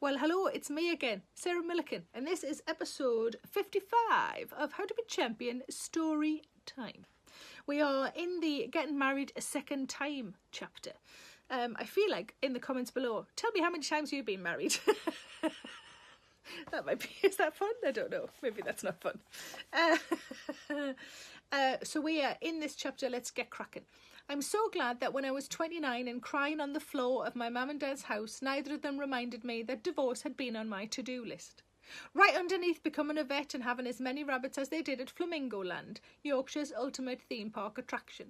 Well, hello, it's me again, Sarah Millican, and this is episode 55 of How to Be Champion Storytime. We are in the Getting Married a Second Time chapter. I feel like in the comments below, tell me how many times you've been married. That might be, is that fun? I don't know. Maybe that's not fun. So we are in this chapter. Let's get cracking. I'm so glad that when I was 29 and crying on the floor of my mum and dad's house, neither of them reminded me that divorce had been on my to-do list. Right underneath becoming a vet and having as many rabbits as they did at Flamingo Land, Yorkshire's ultimate theme park attraction.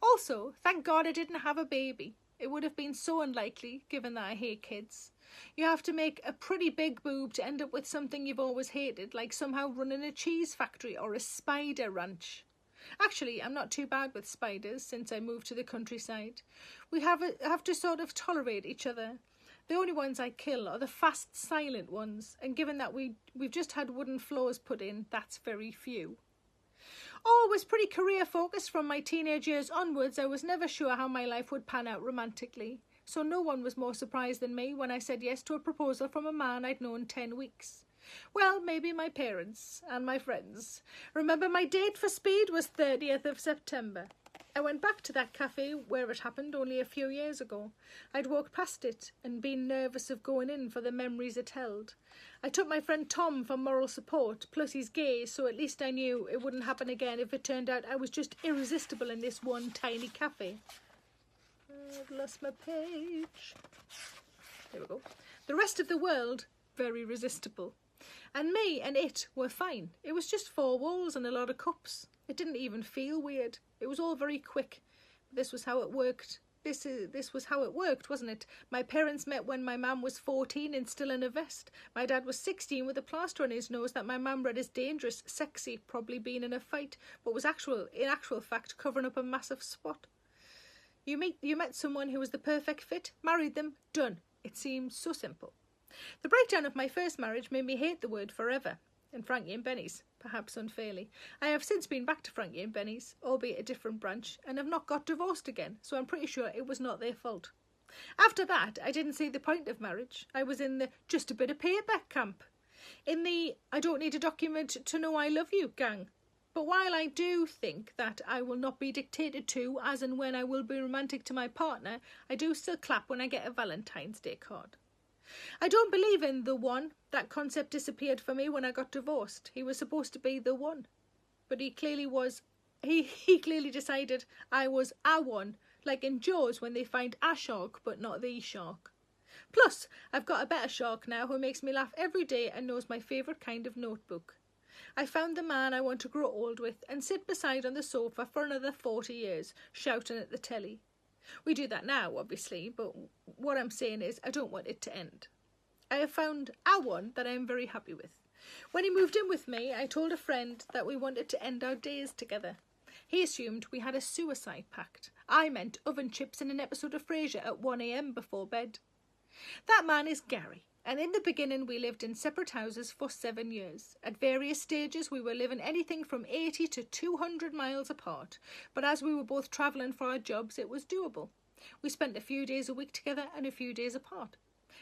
Also, thank God I didn't have a baby. It would have been so unlikely, given that I hate kids. You have to make a pretty big boob to end up with something you've always hated, like somehow running a cheese factory or a spider ranch. Actually, I'm not too bad with spiders since I moved to the countryside. We have to sort of tolerate each other. The only ones I kill are the fast, silent ones, and given that we've just had wooden floors put in, that's very few. Oh, I was pretty career-focused from my teenage years onwards. I was never sure how my life would pan out romantically, so no one was more surprised than me when I said yes to a proposal from a man I'd known 10 weeks. Well, maybe my parents and my friends. Remember, my date for speed was 30th of September. I went back to that cafe where it happened only a few years ago. I'd walked past it and been nervous of going in for the memories it held. I took my friend Tom for moral support, plus he's gay, so at least I knew it wouldn't happen again if it turned out I was just irresistible in this one tiny cafe. I've lost my page. There we go. The rest of the world, very resistible. And me and it were fine. It was just 4 walls and a lot of cups. It didn't even feel weird. It was all very quick. This was how it worked. This was how it worked, wasn't it? My parents met when my mum was 14 and still in a vest. My dad was 16 with a plaster on his nose that my mum read as dangerous, sexy, probably been in a fight, but was in actual fact covering up a massive spot. You met someone who was the perfect fit, married them, done. It seemed so simple. The breakdown of my first marriage made me hate the word forever, and Frankie and Benny's, perhaps unfairly. I have since been back to Frankie and Benny's, albeit a different branch, and have not got divorced again, so I'm pretty sure it was not their fault. After that, I didn't see the point of marriage. I was in the just a bit of payback camp. In the I don't need a document to know I love you gang. But while I do think that I will not be dictated to as and when I will be romantic to my partner, I do still clap when I get a Valentine's Day card. I don't believe in the one. That concept disappeared for me when I got divorced. He was supposed to be the one. But he clearly was. He clearly decided I was a one, like in Jaws when they find a shark but not the shark. Plus, I've got a better shark now who makes me laugh every day and knows my favourite kind of notebook. I found the man I want to grow old with and sit beside on the sofa for another 40 years, shouting at the telly. We do that now, obviously, but what I'm saying is I don't want it to end. I have found a one that I am very happy with. When he moved in with me, I told a friend that we wanted to end our days together. He assumed we had a suicide pact. I meant oven chips and an episode of Frasier at 1 a.m. before bed. That man is Gary, and in the beginning we lived in separate houses for 7 years. At various stages we were living anything from 80 to 200 miles apart, but as we were both travelling for our jobs it was doable. We spent a few days a week together and a few days apart.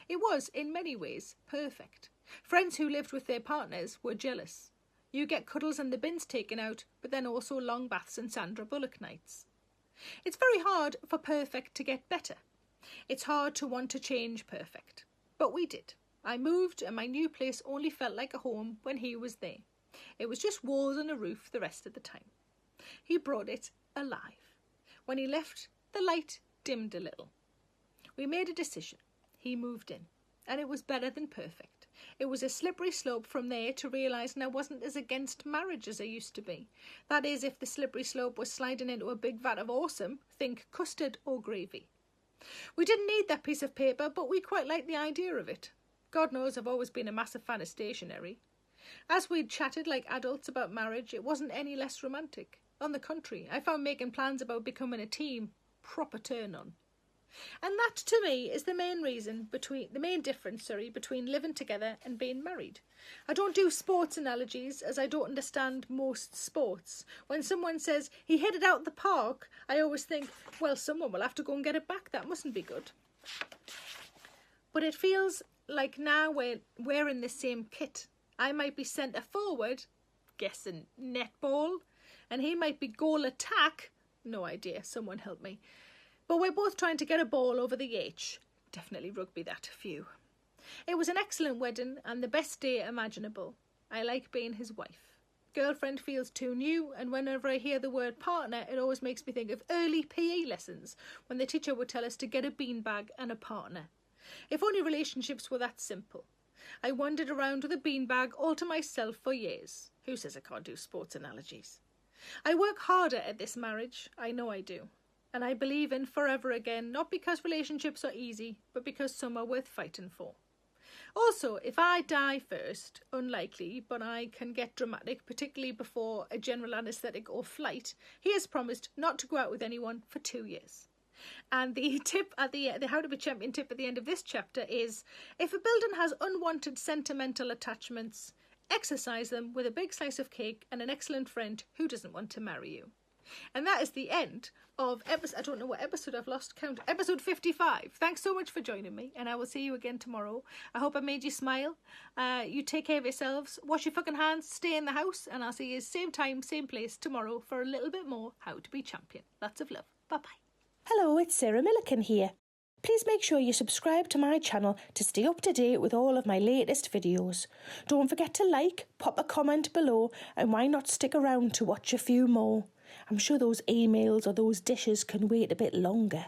It was, in many ways, perfect. Friends who lived with their partners were jealous. You get cuddles and the bins taken out, but then also long baths and Sandra Bullock nights. It's very hard for perfect to get better. It's hard to want to change perfect. But we did. I moved and my new place only felt like a home when he was there. It was just walls and a roof the rest of the time. He brought it alive. When he left, the light dimmed a little. We made a decision. He moved in, and it was better than perfect. It was a slippery slope from there to realising I wasn't as against marriage as I used to be. That is, if the slippery slope was sliding into a big vat of awesome, think custard or gravy. We didn't need that piece of paper, but we quite liked the idea of it. God knows I've always been a massive fan of stationery. As we'd chatted like adults about marriage, it wasn't any less romantic. On the contrary, I found making plans about becoming a team proper turn on. And that, to me, is the main difference between living together and being married. I don't do sports analogies, as I don't understand most sports. When someone says, he hit it out the park, I always think, well, someone will have to go and get it back. That mustn't be good. But it feels like now we're in the same kit. I might be centre forward, guessing netball, and he might be goal attack. No idea, someone help me. But we're both trying to get a ball over the H. Definitely rugby, that few. It was an excellent wedding and the best day imaginable. I like being his wife. Girlfriend feels too new, and whenever I hear the word partner, it always makes me think of early PE lessons when the teacher would tell us to get a beanbag and a partner. If only relationships were that simple. I wandered around with a beanbag all to myself for years. Who says I can't do sports analogies? I work harder at this marriage, I know I do. And I believe in forever again, not because relationships are easy, but because some are worth fighting for. Also, if I die first, unlikely, but I can get dramatic, particularly before a general anaesthetic or flight, he has promised not to go out with anyone for 2 years. And the tip at the How to Be Champion tip at the end of this chapter is, if a building has unwanted sentimental attachments, exercise them with a big slice of cake and an excellent friend who doesn't want to marry you. And that is the end of episode, I don't know what episode, I've lost count, episode 55. Thanks so much for joining me, and I will see you again tomorrow. I hope I made you smile. You take care of yourselves, wash your fucking hands, stay in the house, and I'll see you same time, same place tomorrow for a little bit more How to Be Champion. Lots of love. Bye-bye. Hello, it's Sarah Millican here. Please make sure you subscribe to my channel to stay up to date with all of my latest videos. Don't forget to like, pop a comment below, and why not stick around to watch a few more? I'm sure those emails or those dishes can wait a bit longer.